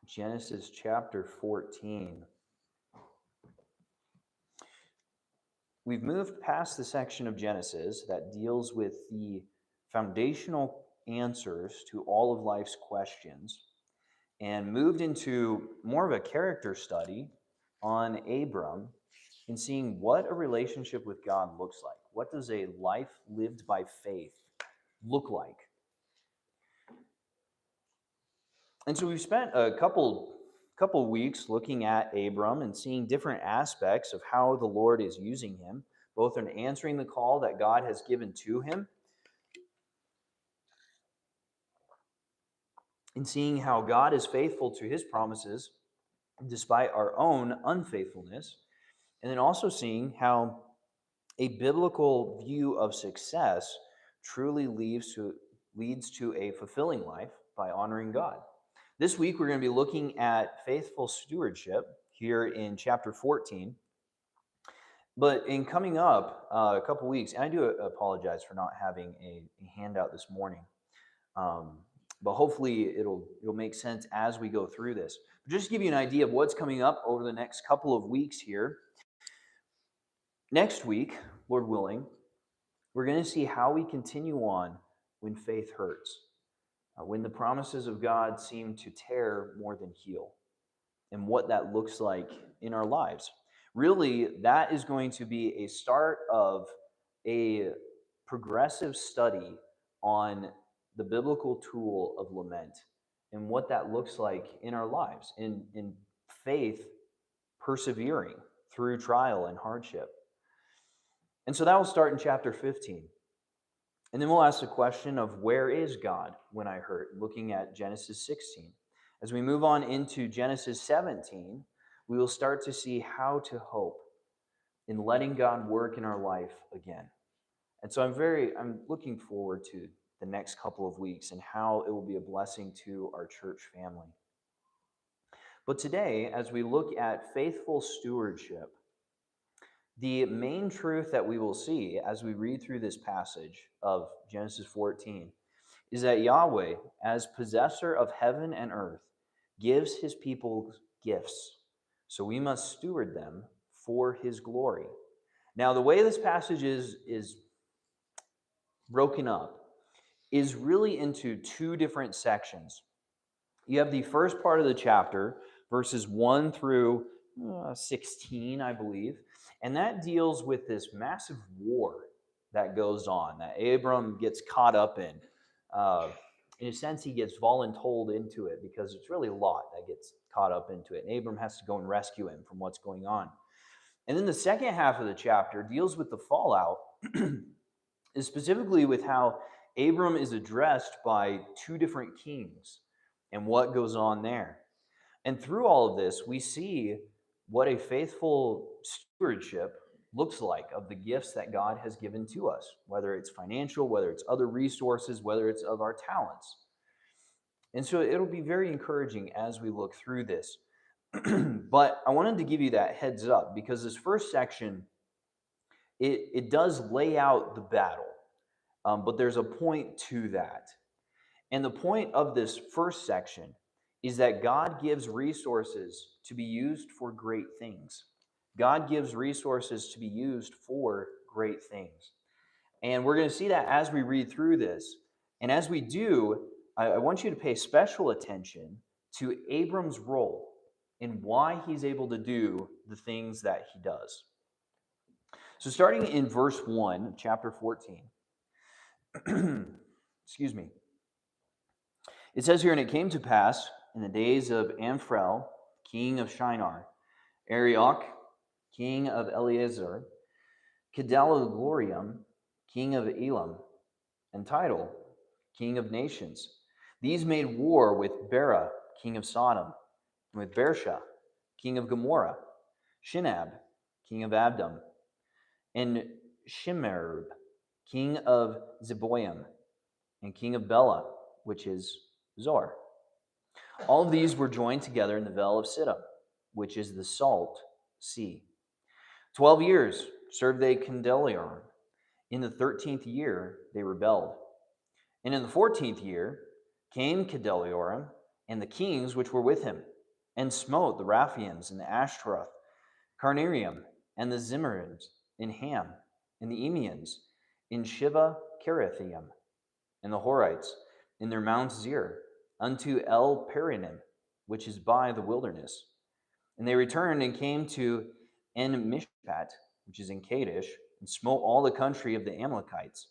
Genesis chapter 14. We've moved past the section of Genesis that deals with the foundational answers to all of life's questions and moved into more of a character study on Abram and seeing what a relationship with God looks like. What does a life lived by faith look like? And so we've spent a couple weeks looking at Abram and seeing different aspects of how the Lord is using him, both in answering the call that God has given to him and seeing how God is faithful to his promises despite our own unfaithfulness, and then also seeing how a biblical view of success truly leads to a fulfilling life by honoring God. This week, we're going to be looking at faithful stewardship here in chapter 14. But in coming up a couple weeks, and I do apologize for not having a handout this morning, but hopefully it'll make sense as we go through this. But just to give you an idea of what's coming up over the next couple of weeks here, next week, Lord willing, we're going to see how we continue on when faith hurts, when the promises of God seem to tear more than heal, and what that looks like in our lives. Really, that is going to be a start of a progressive study on the biblical tool of lament and what that looks like in our lives, in faith persevering through trial and hardship. And so that will start in chapter 15. And then we'll ask the question of where is God when I hurt, looking at Genesis 16. As we move on into Genesis 17, we will start to see how to hope in letting God work in our life again. And so I'm looking forward to the next couple of weeks and how it will be a blessing to our church family. But today, as we look at faithful stewardship, the main truth that we will see as we read through this passage of Genesis 14 is that Yahweh, as possessor of heaven and earth, gives his people gifts, so we must steward them for his glory. Now, the way this passage is broken up is really into two different sections. You have the first part of the chapter, verses 1 through 16, I believe, and that deals with this massive war that goes on, that Abram gets caught up in. In a sense, he gets voluntold into it because it's really Lot that gets caught up into it, and Abram has to go and rescue him from what's going on. And then the second half of the chapter deals with the fallout, is specifically with how Abram is addressed by two different kings and what goes on there. And through all of this, we see what a faithful stewardship looks like of the gifts that God has given to us, whether it's financial, whether it's other resources, whether it's of our talents. And so it'll be very encouraging as we look through this. But I wanted to give you that heads up because this first section, it does lay out the battle, but there's a point to that. And the point of this first section is that God gives resources to be used for great things. God gives resources to be used for great things. And we're going to see that as we read through this. And as we do, I want you to pay special attention to Abram's role and why he's able to do the things that he does. So starting in verse 1 of chapter 14, excuse me, it says here, and it came to pass in the days of Amphrael, king of Shinar, Arioch, king of Eleazar, Kedalagorium, king of Elam, and Tidal, king of nations. These made war with Bera, king of Sodom, and with Bersha, king of Gomorrah, Shinab, king of Abdom, and Shimerb, king of Zeboim, and king of Bela, which is Zor. All of these were joined together in the Vale of Siddim, which is the Salt Sea. 12 years served they Kedalilaomer. In the 13th year they rebelled. And in the 14th year came Kedalilaomer and the kings which were with him, and smote the Raphians and the Ashtaroth, Carnarium, and the Zimmerims in Ham, and the Emians in Shiva Kerathaim, and the Horites in their Mount Zir, unto El Perinim, which is by the wilderness. And they returned and came to En Mishpat, which is in Kadesh, and smote all the country of the Amalekites,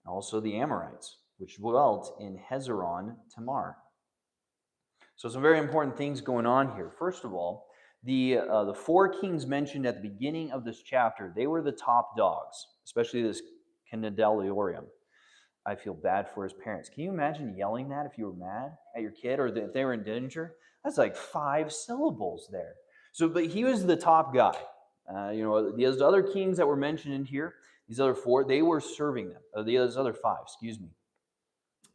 and also the Amorites, which dwelt in Hezron Tamar. So some very important things going on here. First of all, the four kings mentioned at the beginning of this chapter, they were the top dogs, especially this Kenedaliorium. I feel bad for his parents. Can you imagine yelling that if you were mad at your kid or if they were in danger? That's like 5 syllables there. So, but he was the top guy. These other kings that were mentioned in here, these other 4, they were serving them. These other 5, excuse me.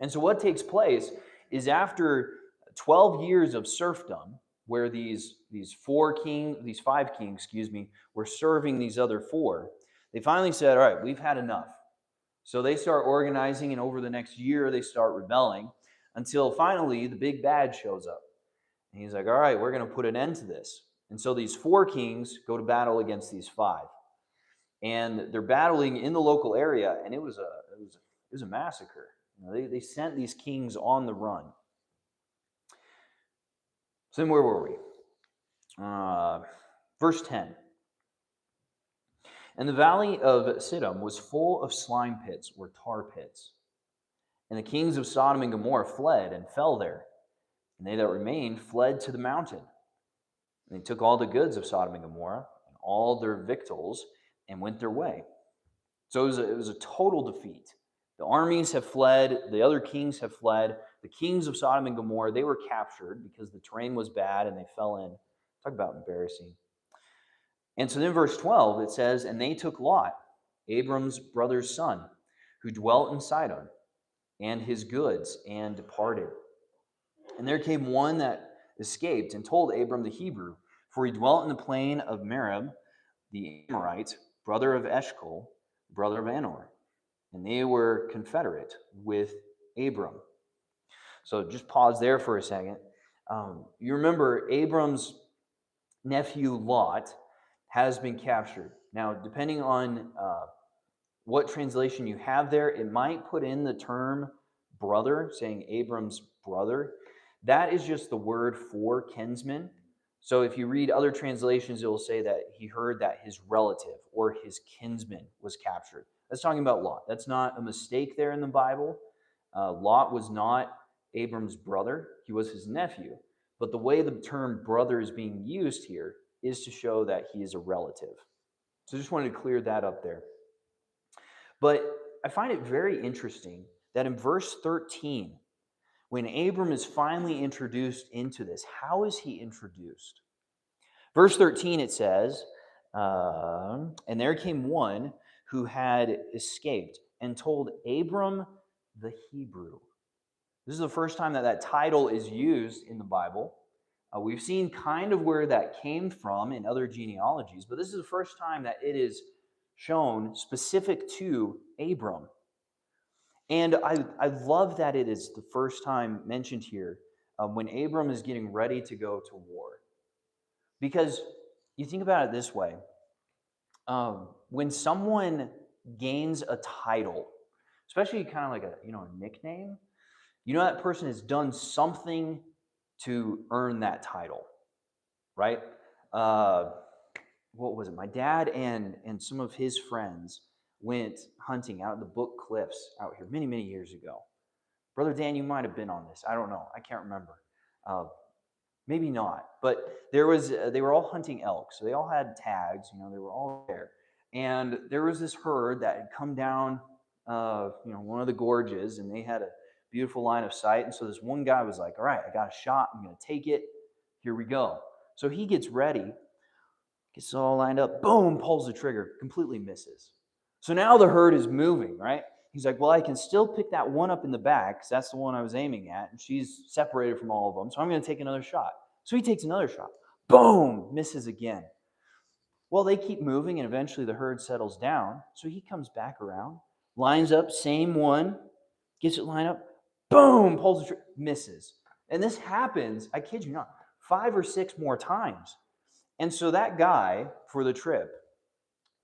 And so what takes place is after 12 years of serfdom, where these 5 kings, were serving these other 4, they finally said, all right, we've had enough. So they start organizing, and over the next year, they start rebelling until finally the big bad shows up. And he's like, all right, we're going to put an end to this. And so these 4 kings go to battle against these 5. And they're battling in the local area, and it was a massacre. They sent these kings on the run. So then where were we? Verse 10. And the valley of Siddim was full of slime pits, or tar pits. And the kings of Sodom and Gomorrah fled and fell there. And they that remained fled to the mountain. And they took all the goods of Sodom and Gomorrah, and all their victuals, and went their way. So it was a total defeat. The armies have fled. The other kings have fled. The kings of Sodom and Gomorrah, they were captured because the terrain was bad and they fell in. Talk about embarrassing. And so then verse 12, it says, and they took Lot, Abram's brother's son, who dwelt in Sidon, and his goods, and departed. And there came one that escaped and told Abram the Hebrew, for he dwelt in the plain of Merib, the Amorite, brother of Eshcol, brother of Anor. And they were confederate with Abram. So just pause there for a second. You remember Abram's nephew Lot has been captured. Now, depending on what translation you have there, it might put in the term brother, saying Abram's brother. That is just the word for kinsman. So if you read other translations, it will say that he heard that his relative or his kinsman was captured. That's talking about Lot. That's not a mistake there in the Bible. Lot was not Abram's brother. He was his nephew. But the way the term brother is being used here is to show that he is a relative. So I just wanted to clear that up there. But I find it very interesting that in verse 13, when Abram is finally introduced into this, how is he introduced? Verse 13, it says, and there came one who had escaped and told Abram the Hebrew. This is the first time that title is used in the Bible. We've seen kind of where that came from in other genealogies, but this is the first time that it is shown specific to Abram. And I love that it is the first time mentioned here when Abram is getting ready to go to war. Because you think about it this way. When someone gains a title, especially kind of like a nickname, that person has done something to earn that title, right? What was it? My dad and some of his friends went hunting out in the Book Cliffs out here many, many years ago. Brother Dan, you might have been on this. I don't know. I can't remember. Maybe not. But they were all hunting elk, so they all had tags. They were all there. And there was this herd that had come down, one of the gorges, and they had a beautiful line of sight. And so this one guy was like, all right, I got a shot. I'm going to take it. Here we go. So he gets ready, gets it all lined up, boom, pulls the trigger, completely misses. So now the herd is moving, right? He's like, well, I can still pick that one up in the back because that's the one I was aiming at, and she's separated from all of them, so I'm going to take another shot. So he takes another shot. Boom, misses again. Well, they keep moving, and eventually the herd settles down, so he comes back around, lines up, same one, gets it lined up, boom, pulls the trigger, misses. And this happens, I kid you not, 5 or 6 more times. And so that guy for the trip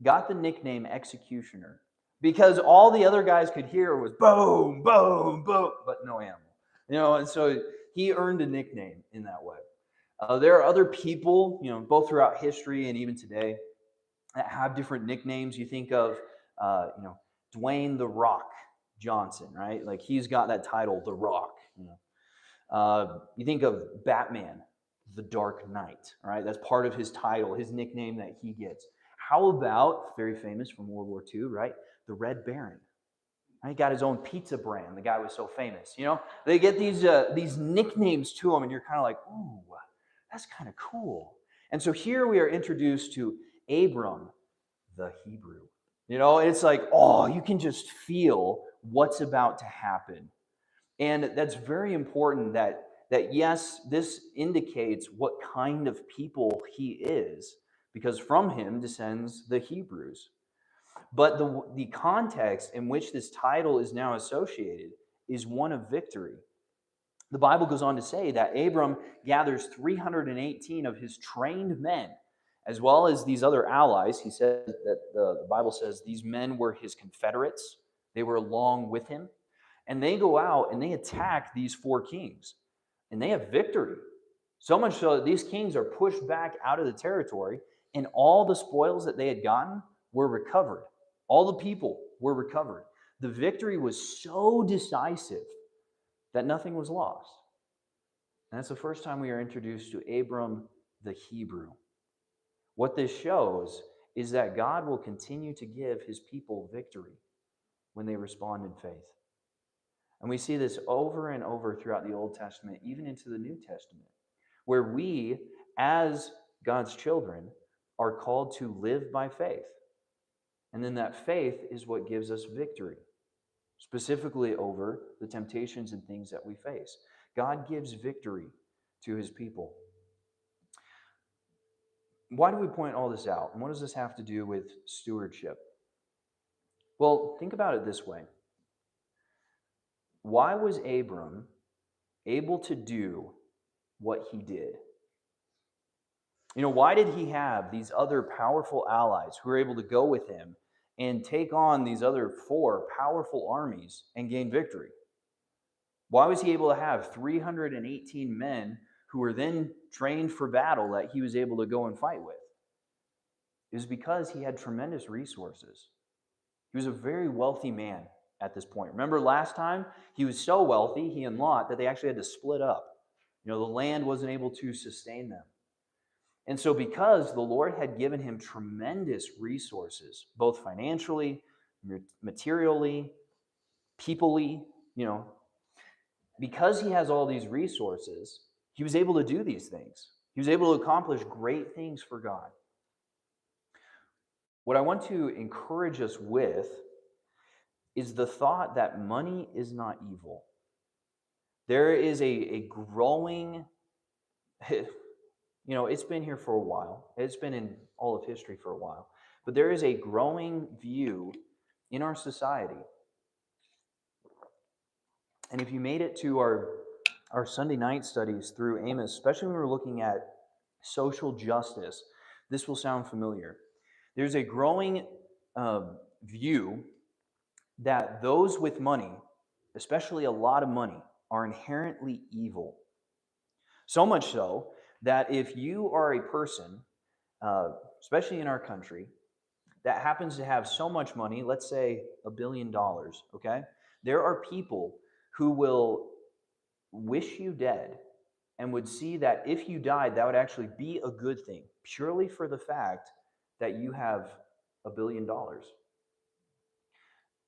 got the nickname Executioner because all the other guys could hear was boom, boom, boom, but no animal. And so he earned a nickname in that way. There are other people, both throughout history and even today, that have different nicknames. You think of, Dwayne the Rock Johnson, right? Like he's got that title, The Rock. You think of Batman, the Dark Knight, right? That's part of his title, his nickname that he gets. How about, very famous from World War II, right? The Red Baron. He got his own pizza brand. The guy was so famous. They get these nicknames to him, and you're kind of like, ooh, that's kind of cool. And so here we are introduced to Abram, the Hebrew. It's like, oh, you can just feel what's about to happen. And that's very important that yes, this indicates what kind of people he is, because from him descends the Hebrews. But the context in which this title is now associated is one of victory. The Bible goes on to say that Abram gathers 318 of his trained men, as well as these other allies. He said that the Bible says these men were his confederates. They were along with him. And they go out and they attack these 4 kings. And they have victory. So much so that these kings are pushed back out of the territory, and all the spoils that they had gotten were recovered. All the people were recovered. The victory was so decisive that nothing was lost. And that's the first time we are introduced to Abram the Hebrew. What this shows is that God will continue to give his people victory when they respond in faith. And we see this over and over throughout the Old Testament, even into the New Testament, where we, as God's children, are called to live by faith. And then that faith is what gives us victory, specifically over the temptations and things that we face. God gives victory to his people. Why do we point all this out? And what does this have to do with stewardship? Well, think about it this way. Why was Abram able to do what he did? Why did he have these other powerful allies who were able to go with him and take on these other 4 powerful armies and gain victory? Why was he able to have 318 men who were then trained for battle that he was able to go and fight with? It was because he had tremendous resources. He was a very wealthy man at this point. Remember last time? He was so wealthy, he and Lot, that they actually had to split up. The land wasn't able to sustain them. And so because the Lord had given him tremendous resources, both financially, materially, peoply, because he has all these resources, he was able to do these things. He was able to accomplish great things for God. What I want to encourage us with is the thought that money is not evil. There is a growing, it's been here for a while. It's been in all of history for a while. But there is a growing view in our society. And if you made it to our Sunday night studies through Amos, especially when we're looking at social justice, this will sound familiar. There's a growing view that those with money, especially a lot of money, are inherently evil. So much so that if you are a person, especially in our country, that happens to have so much money, let's say $1 billion, okay? There are people who will wish you dead and would see that if you died, that would actually be a good thing, purely for the fact that you have $1 billion.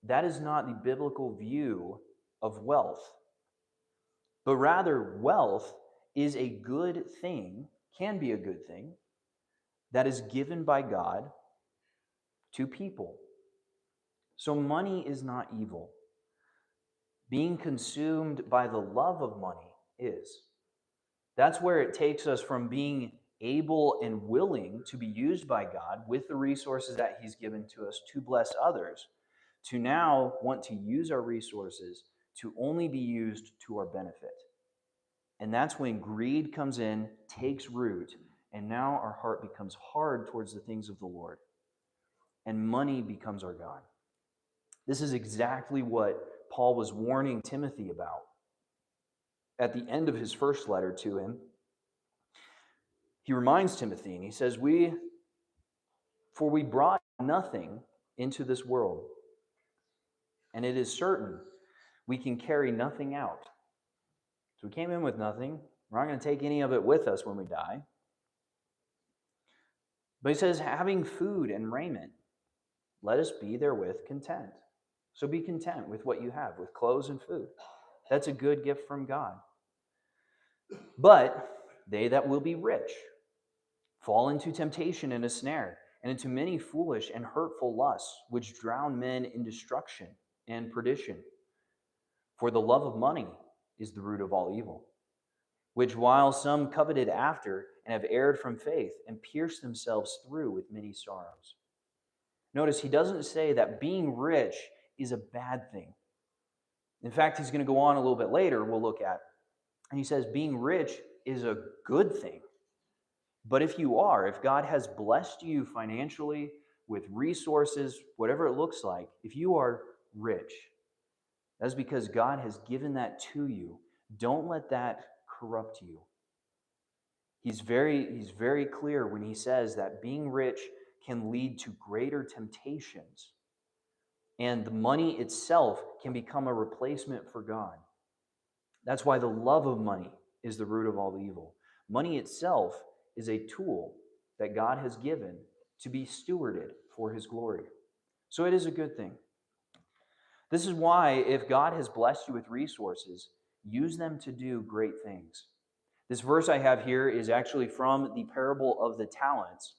That is not the biblical view of wealth, but rather wealth is a good thing, can be a good thing, that is given by God to people. So money is not evil. Being consumed by the love of money is. That's where it takes us from being able and willing to be used by God with the resources that he's given to us to bless others, to now want to use our resources to only be used to our benefit. And that's when greed comes in, takes root, and now our heart becomes hard towards the things of the Lord. And money becomes our God. This is exactly what Paul was warning Timothy about. At the end of his first letter to him, he reminds Timothy, and he says, For we brought nothing into this world, and it is certain we can carry nothing out. So we came in with nothing. We're not going to take any of it with us when we die. But he says, having food and raiment, let us be therewith content. So be content with what you have, with clothes and food. That's a good gift from God. But they that will be rich fall into temptation and a snare, and into many foolish and hurtful lusts, which drown men in destruction and perdition. For the love of money is the root of all evil, which while some coveted after, and have erred from faith, and pierced themselves through with many sorrows. Notice he doesn't say that being rich is a bad thing. In fact, he's going to go on a little bit later, we'll look at, and he says being rich is a good thing. But if God has blessed you financially with resources, whatever it looks like, if you are rich, that's because God has given that to you. Don't let that corrupt you. He's very clear when he says that being rich can lead to greater temptations. And the money itself can become a replacement for God. That's why the love of money is the root of all evil. Money itself is a tool that God has given to be stewarded for his glory. So it is a good thing. This is why if God has blessed you with resources, use them to do great things. This verse I have here is actually from the parable of the talents,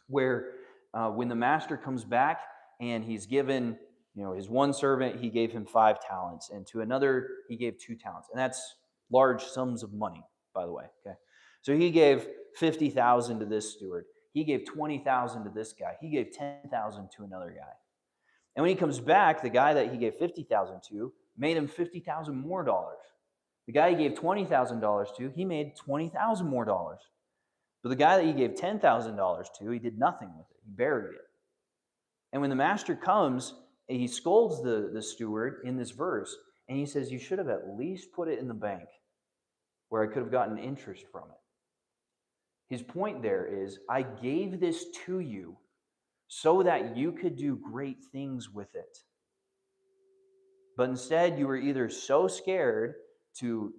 where when the master comes back and he's given, his one servant, he gave him 5 talents, and to another, he gave 2 talents. And that's large sums of money, by the way. Okay, so he gave 50,000 to this steward. He gave 20,000 to this guy. He gave 10,000 to another guy. And when he comes back, the guy that he gave 50,000 to made him 50,000 more dollars. The guy he gave $20,000 to, he made 20,000 more dollars. But the guy that he gave $10,000 to, he did nothing with it. He buried it. And when the master comes, he scolds the steward in this verse, and he says, you should have at least put it in the bank where I could have gotten interest from it. His point there is, I gave this to you so that you could do great things with it. But instead, you were either so scared to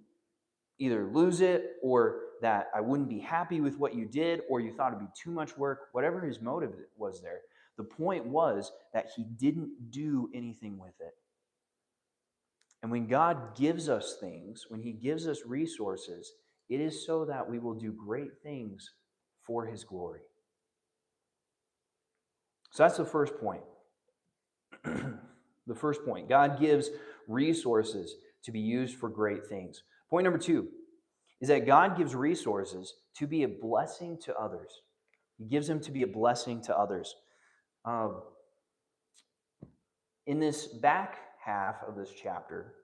either lose it, or that I wouldn't be happy with what you did, or you thought it'd be too much work, whatever his motive was there. The point was that he didn't do anything with it. And when God gives us things, when he gives us resources, it is so that we will do great things for his glory. So that's the first point. The first point, God gives resources to be used for great things. Point number 2 is that God gives resources to be a blessing to others. He gives them to be a blessing to others. In this back half of this chapter,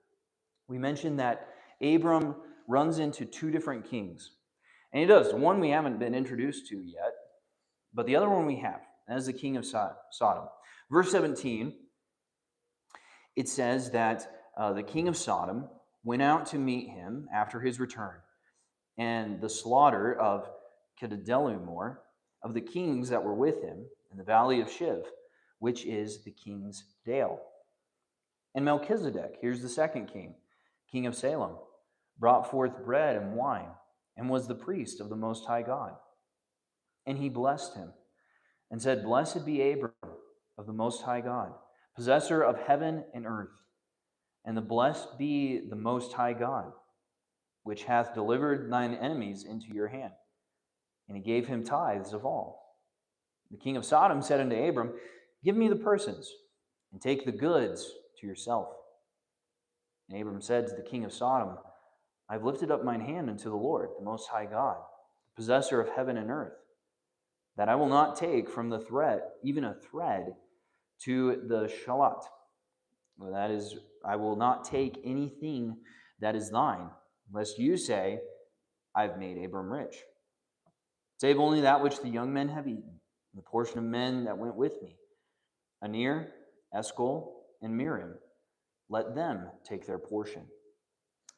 we mentioned that Abram runs into 2 different kings. And he does. One we haven't been introduced to yet, but the other one we have. That is the king of Sodom. Verse 17, it says that the king of Sodom went out to meet him after his return, and the slaughter of Kedorlaomer, of the kings that were with him in the valley of Shiv, which is the king's dale. And Melchizedek, here's the second king, king of Salem, brought forth bread and wine, and was the priest of the Most High God. And he blessed him, and said, Blessed be Abram of the Most High God, possessor of heaven and earth, and the blessed be the Most High God, which hath delivered thine enemies into your hand. And he gave him tithes of all. The king of Sodom said unto Abram, Give me the persons, and take the goods to yourself. And Abram said to the king of Sodom, I have lifted up mine hand unto the Lord, the Most High God, the possessor of heaven and earth, that I will not take from the thread, even a thread, to the shalat. Well, that is, I will not take anything that is thine, lest you say, I've made Abram rich, save only that which the young men have eaten, the portion of men that went with me, Anir, Eshcol, and Miriam. Let them take their portion,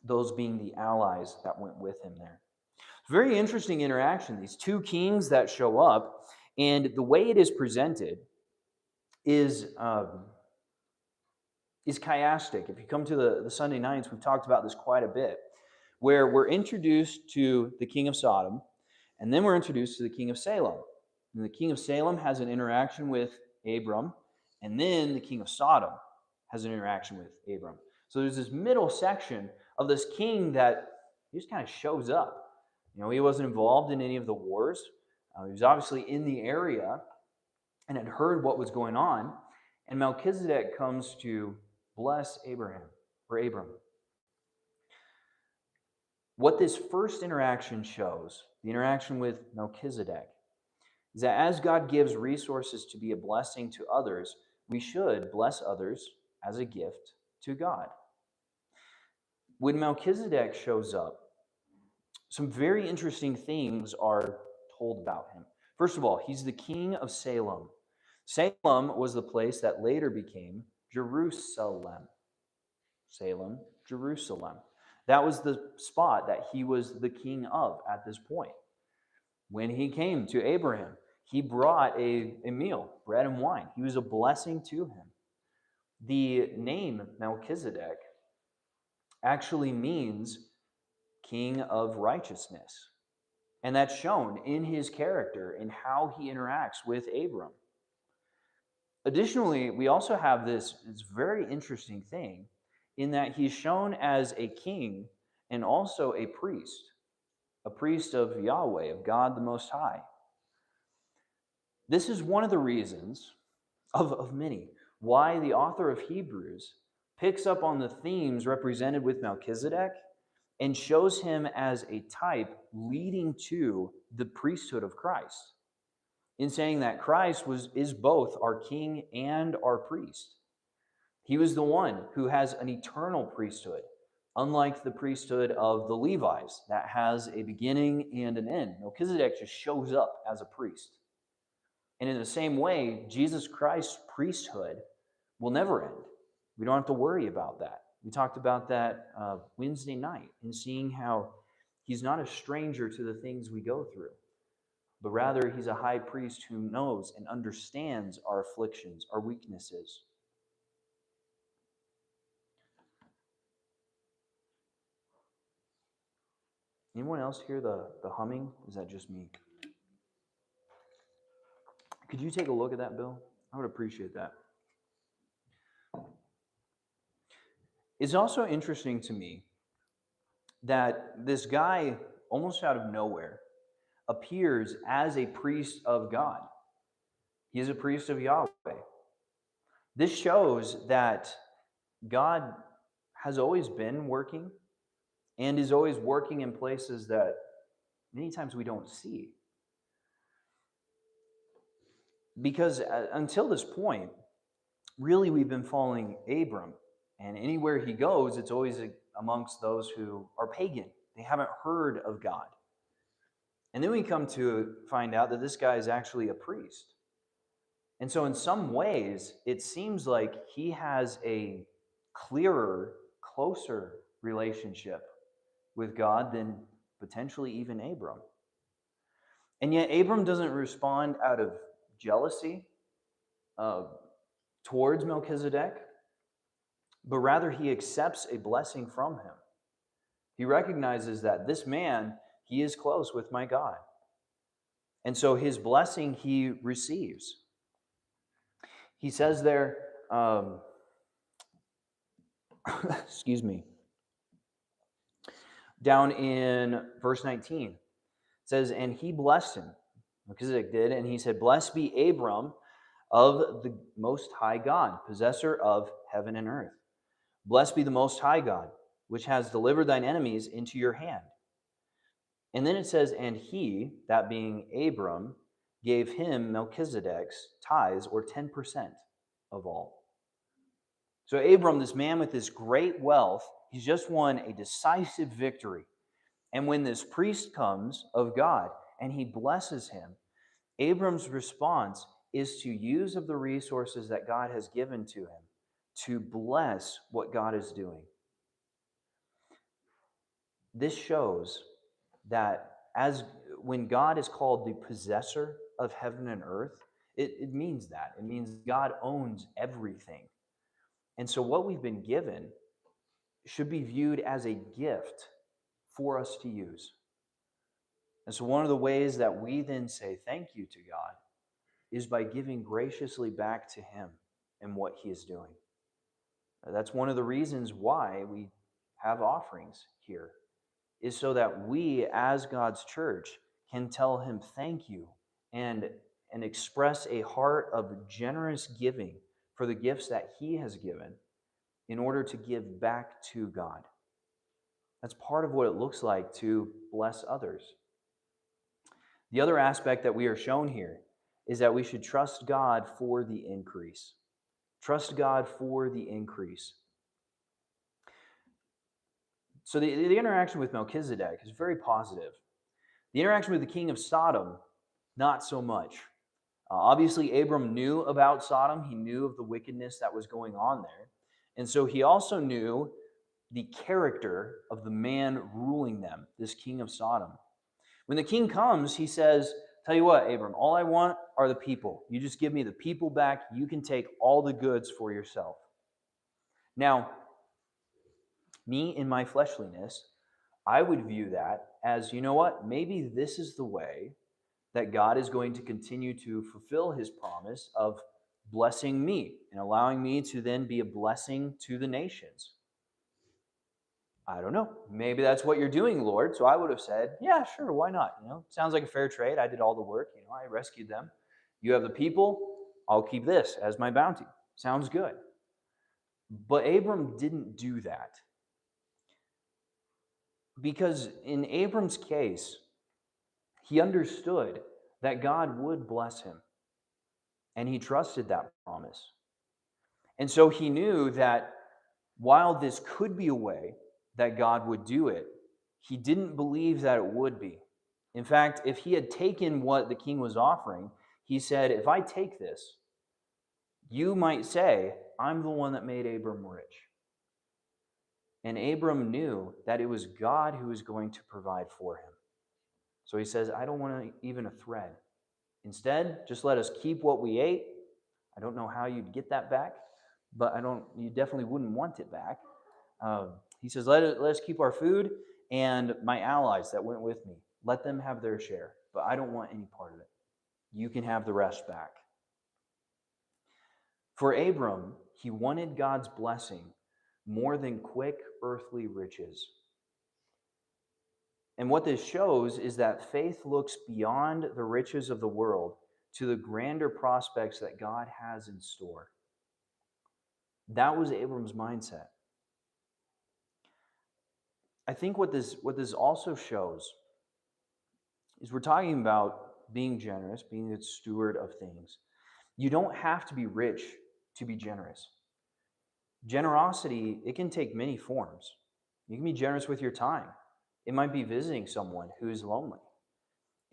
those being the allies that went with him there. Very interesting interaction. These two kings that show up, and the way it is presented is chiastic. If you come to the Sunday nights, we've talked about this quite a bit, where we're introduced to the king of Sodom, and then we're introduced to the king of Salem. And the king of Salem has an interaction with Abram, and then the king of Sodom has an interaction with Abram. So there's this middle section of this king that he just kind of shows up. He wasn't involved in any of the wars. He was obviously in the area and had heard what was going on. And Melchizedek comes to bless Abram. What this first interaction shows, the interaction with Melchizedek, is that as God gives resources to be a blessing to others, we should bless others as a gift to God. When Melchizedek shows up, some very interesting things are told about him. First of all, he's the king of Salem. Salem was the place that later became Jerusalem. Salem, Jerusalem. That was the spot that he was the king of at this point. When he came to Abraham, he brought a meal, bread and wine. He was a blessing to him. The name Melchizedek actually means king of righteousness. And that's shown in his character and how he interacts with Abram. Additionally, we also have this very interesting thing in that he's shown as a king and also a priest of Yahweh, of God the Most High. This is one of the reasons, of many, why the author of Hebrews picks up on the themes represented with Melchizedek and shows him as a type leading to the priesthood of Christ, in saying that Christ is both our king and our priest. He was the one who has an eternal priesthood, unlike the priesthood of the Levites that has a beginning and an end. Melchizedek just shows up as a priest. And in the same way, Jesus Christ's priesthood will never end. We don't have to worry about that. We talked about that Wednesday night in seeing how he's not a stranger to the things we go through, but rather he's a high priest who knows and understands our afflictions, our weaknesses. Anyone else hear the humming? Is that just me? Could you take a look at that, Bill? I would appreciate that. It's also interesting to me that this guy, almost out of nowhere, appears as a priest of God. He is a priest of Yahweh. This shows that God has always been working and is always working in places that many times we don't see. Because until this point, really we've been following Abram. And anywhere he goes, it's always amongst those who are pagan. They haven't heard of God. And then we come to find out that this guy is actually a priest. And so in some ways, it seems like he has a clearer, closer relationship with God than potentially even Abram. And yet Abram doesn't respond out of jealousy towards Melchizedek, but rather he accepts a blessing from him. He recognizes that this man, he is close with my God. And so his blessing he receives. He says there, excuse me, down in verse 19, it says, and he blessed him, Melchizedek did, and he said, blessed be Abram of the Most High God, possessor of heaven and earth. Blessed be the Most High God, which has delivered thine enemies into your hand. And then it says, and he, that being Abram, gave him Melchizedek's tithes, or 10% of all. So Abram, this man with this great wealth, He's just won a decisive victory. And when this priest comes of God and he blesses him, Abram's response is to use of the resources that God has given to him to bless what God is doing. This shows that as when God is called the possessor of heaven and earth, it means that. It means God owns everything. And so what we've been given should be viewed as a gift for us to use. And so one of the ways that we then say thank you to God is by giving graciously back to him and what he is doing. That's one of the reasons why we have offerings here, is so that we as God's church can tell him thank you and express a heart of generous giving for the gifts that he has given in order to give back to God. That's part of what it looks like to bless others. The other aspect that we are shown here is that we should trust God for the increase. Trust God for the increase. So the interaction with Melchizedek is very positive. The interaction with the king of Sodom, not so much. Obviously, Abram knew about Sodom. He knew of the wickedness that was going on there. And so he also knew the character of the man ruling them, this king of Sodom. When the king comes, he says, tell you what, Abram, all I want are the people. You just give me the people back. You can take all the goods for yourself. Now, me in my fleshliness, I would view that as, you know what, maybe this is the way that God is going to continue to fulfill his promise of blessing me and allowing me to then be a blessing to the nations. I don't know. Maybe that's what you're doing, Lord. So I would have said, yeah, sure, why not? Sounds like a fair trade. I did all the work. I rescued them. You have the people. I'll keep this as my bounty. Sounds good. But Abram didn't do that. Because in Abram's case, he understood that God would bless him. And he trusted that promise. And so he knew that while this could be a way that God would do it, he didn't believe that it would be. In fact, if he had taken what the king was offering, he said, if I take this, you might say, I'm the one that made Abram rich. And Abram knew that it was God who was going to provide for him. So he says, I don't want even a thread. Instead, just let us keep what we ate. I don't know how you'd get that back, but you definitely wouldn't want it back. He says, let us keep our food, and my allies that went with me, let them have their share, but I don't want any part of it. You can have the rest back. For Abram, he wanted God's blessing more than quick earthly riches. And what this shows is that faith looks beyond the riches of the world to the grander prospects that God has in store. That was Abram's mindset. I think what this also shows is we're talking about being generous, being a steward of things. You don't have to be rich to be generous. Generosity, it can take many forms. You can be generous with your time. It might be visiting someone who's lonely.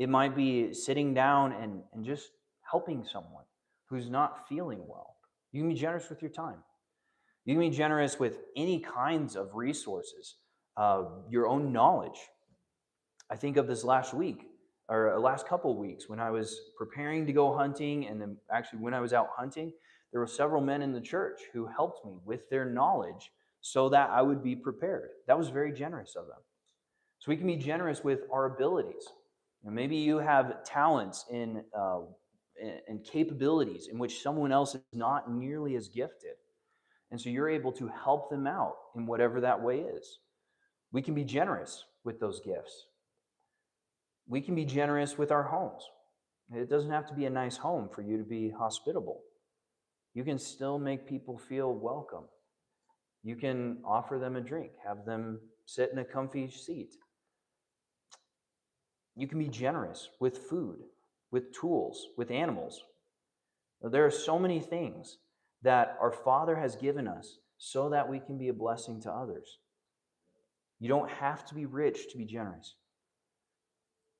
It might be sitting down and just helping someone who's not feeling well. You can be generous with your time. You can be generous with any kinds of resources, your own knowledge. I think of this last week, or last couple of weeks, when I was preparing to go hunting, and then actually when I was out hunting, there were several men in the church who helped me with their knowledge so that I would be prepared. That was very generous of them. So we can be generous with our abilities. Maybe you have talents and capabilities in which someone else is not nearly as gifted. And so you're able to help them out in whatever that way is. We can be generous with those gifts. We can be generous with our homes. It doesn't have to be a nice home for you to be hospitable. You can still make people feel welcome. You can offer them a drink, have them sit in a comfy seat. You can be generous with food, with tools, with animals. There are so many things that our Father has given us so that we can be a blessing to others. You don't have to be rich to be generous.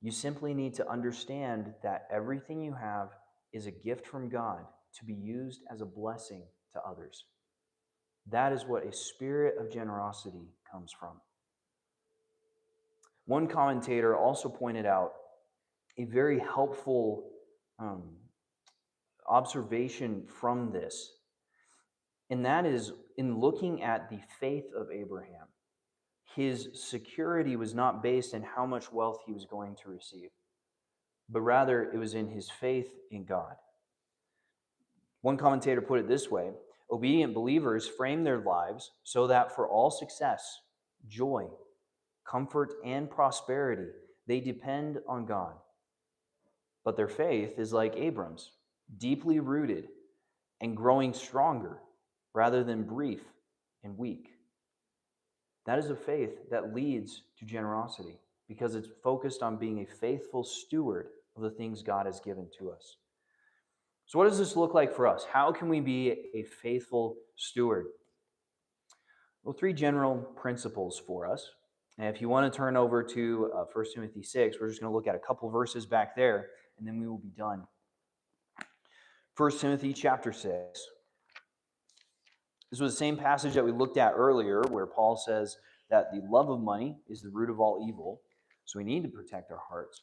You simply need to understand that everything you have is a gift from God to be used as a blessing to others. That is what a spirit of generosity comes from. One commentator also pointed out a very helpful um, observation from this, and that is in looking at the faith of Abraham. His security was not based in how much wealth he was going to receive, but rather it was in his faith in God. One commentator put it this way: obedient believers frame their lives so that for all success, joy, comfort, and prosperity, they depend on God. But their faith is like Abram's, deeply rooted and growing stronger rather than brief and weak. That is a faith that leads to generosity because it's focused on being a faithful steward of the things God has given to us. So, what does this look like for us? How can we be a faithful steward? Well, three general principles for us. And if you want to turn over to 1 Timothy 6, we're just going to look at a couple verses back there, and then we will be done. 1 Timothy chapter 6. This was the same passage that we looked at earlier, where Paul says that the love of money is the root of all evil. So we need to protect our hearts.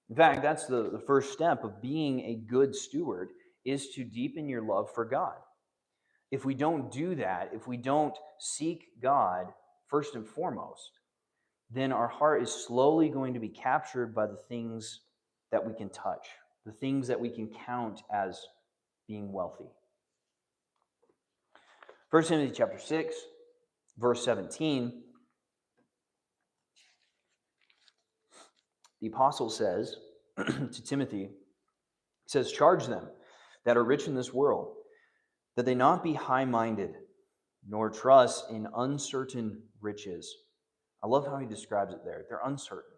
In fact, that's the first step of being a good steward, is to deepen your love for God. If we don't do that, if we don't seek God first and foremost, then our heart is slowly going to be captured by the things that we can touch, the things that we can count as being wealthy. 1 Timothy chapter 6, verse 17, the apostle says to Timothy, he says, charge them that are rich in this world, that they not be high-minded, nor trust in uncertain riches. I love how he describes it there. They're uncertain.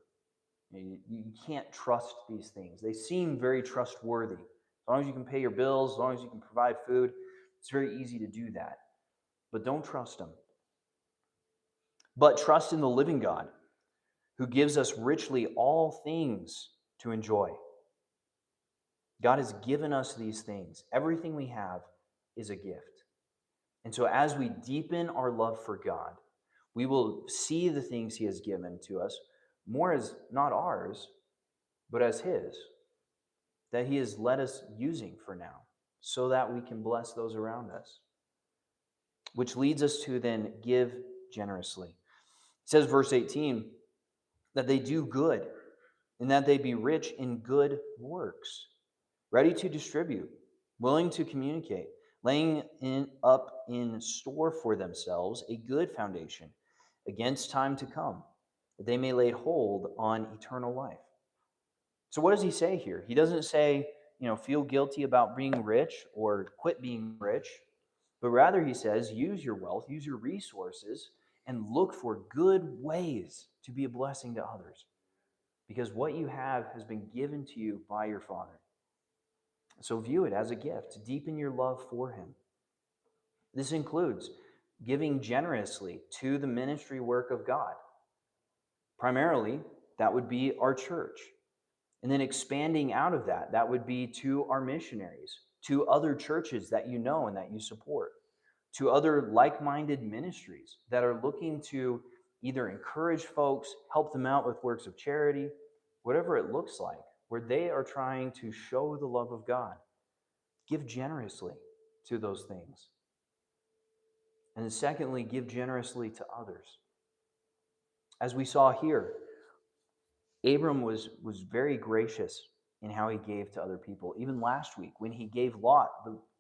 You can't trust these things. They seem very trustworthy. As long as you can pay your bills, as long as you can provide food, it's very easy to do that. But don't trust them. But trust in the living God, who gives us richly all things to enjoy. God has given us these things. Everything we have is a gift. And so as we deepen our love for God, we will see the things he has given to us more as not ours, but as his, that he has let us using for now, so that we can bless those around us. Which leads us to then give generously. It says, verse 18, that they do good, and that they be rich in good works, ready to distribute, willing to communicate, laying up in store for themselves a good foundation against time to come, that they may lay hold on eternal life. So what does he say here? He doesn't say, feel guilty about being rich or quit being rich, but rather he says, use your wealth, use your resources, and look for good ways to be a blessing to others. Because what you have has been given to you by your Father. So view it as a gift to deepen your love for him. This includes giving generously to the ministry work of God. Primarily, that would be our church. And then expanding out of that, that would be to our missionaries, to other churches that you know and that you support, to other like-minded ministries that are looking to either encourage folks, help them out with works of charity, whatever it looks like, where they are trying to show the love of God. Give generously to those things. And then secondly, give generously to others. As we saw here, Abram was very gracious in how he gave to other people. Even last week, when he gave Lot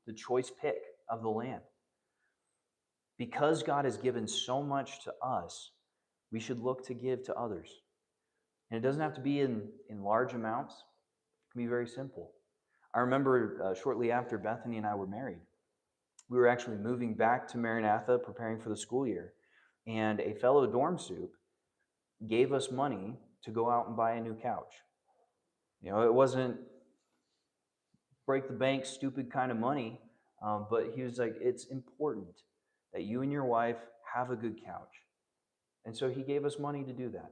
the choice pick of the land. Because God has given so much to us, we should look to give to others. And it doesn't have to be in large amounts. It can be very simple. I remember shortly after Bethany and I were married, we were actually moving back to Maranatha, preparing for the school year. And a fellow dorm soup gave us money to go out and buy a new couch. It wasn't break the bank, stupid kind of money, but he was like, it's important that you and your wife have a good couch. And so he gave us money to do that.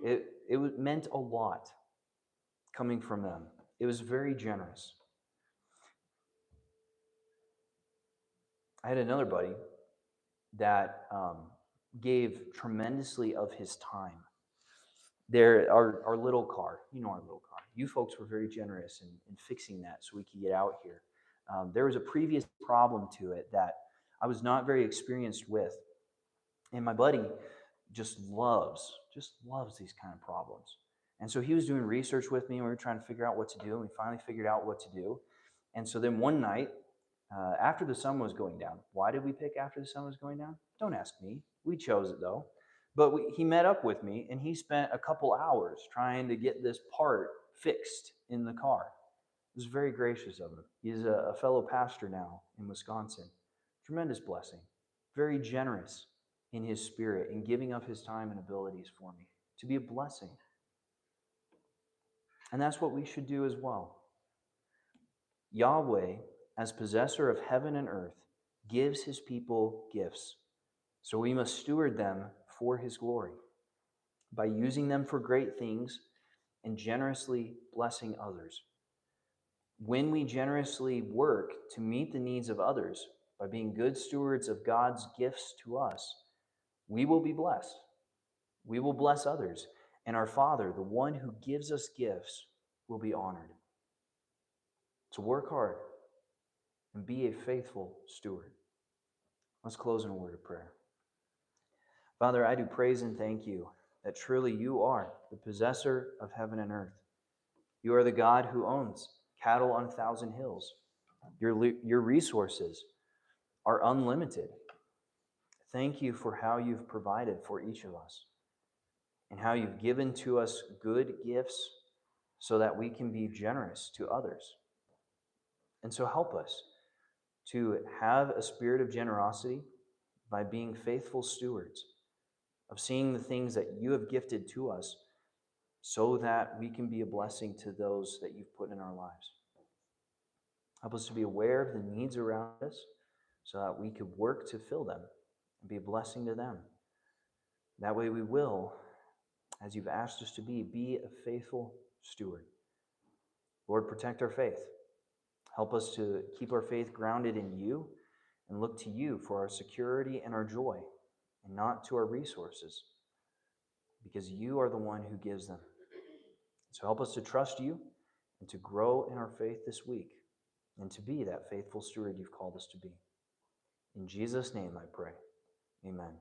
It meant a lot coming from them. It was very generous. I had another buddy that gave tremendously of his time. Our little car, our little car. You folks were very generous in fixing that so we could get out here. There was a previous problem to it that I was not very experienced with. And my buddy just loves these kind of problems. And so he was doing research with me, and we were trying to figure out what to do, and we finally figured out what to do. And so then one night, after the sun was going down, why did we pick after the sun was going down? Don't ask me. We chose it though. But he met up with me, and he spent a couple hours trying to get this part fixed in the car. It was very gracious of him. He's a fellow pastor now in Wisconsin. Tremendous blessing. Very generous in his spirit, in giving up his time and abilities for me to be a blessing. And that's what we should do as well. Yahweh, as possessor of heaven and earth, gives his people gifts. So we must steward them for his glory by using them for great things and generously blessing others. When we generously work to meet the needs of others by being good stewards of God's gifts to us, we will be blessed. We will bless others. And our Father, the one who gives us gifts, will be honored. So work hard and be a faithful steward. Let's close in a word of prayer. Father, I do praise and thank you that truly you are the possessor of heaven and earth. You are the God who owns cattle on 1,000 hills. Your resources are unlimited. Thank you for how you've provided for each of us and how you've given to us good gifts so that we can be generous to others. And so help us to have a spirit of generosity by being faithful stewards of seeing the things that you have gifted to us so that we can be a blessing to those that you've put in our lives. Help us to be aware of the needs around us so that we could work to fill them and be a blessing to them. That way we will, as you've asked us to be a faithful steward. Lord, protect our faith. Help us to keep our faith grounded in you and look to you for our security and our joy, and not to our resources, because you are the one who gives them. So help us to trust you and to grow in our faith this week and to be that faithful steward you've called us to be. In Jesus' name I pray. Amen.